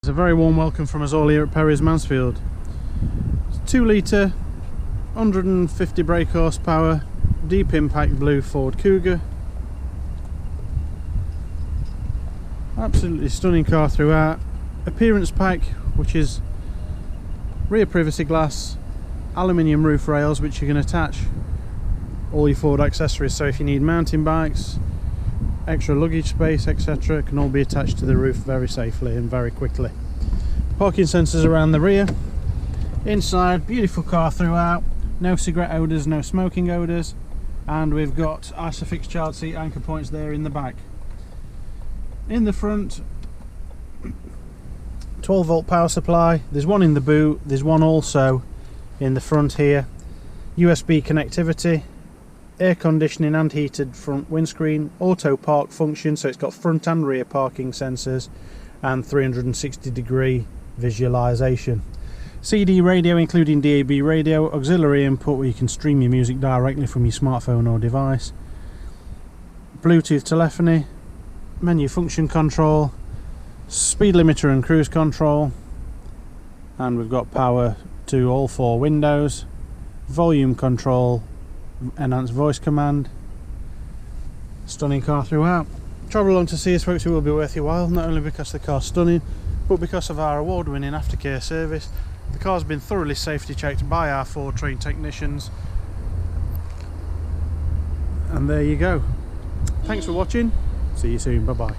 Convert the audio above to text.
A very warm welcome from us all here at Perrys Mansfield. It's 2 litre, 150 brake horsepower, deep impact blue Ford Cougar. Absolutely stunning car throughout. Appearance pack, which is rear privacy glass, aluminium roof rails which you can attach all your Ford accessories, so if you need mountain bikes, extra luggage space, etc., can all be attached to the roof very safely and very quickly. Parking sensors around the rear. Inside, beautiful car throughout, no cigarette odours, no smoking odours, and we've got Isofix child seat anchor points there in the back. In the front, 12 volt power supply, there's one in the boot, there's one also in the front here. USB connectivity, air conditioning and heated front windscreen, auto park function, so it's got front and rear parking sensors, and 360 degree visualization. CD radio including DAB radio, auxiliary input where you can stream your music directly from your smartphone or device, Bluetooth telephony, menu function control, speed limiter and cruise control, and we've got power to all 4 windows, volume control, enhanced voice command. Stunning car throughout. Travel along to see us folks, it will be worth your while, not only because the car's stunning but because of our award-winning aftercare service. The car's been thoroughly safety checked by our 4 trained technicians, and there you go. Thanks for watching, see you soon, bye bye.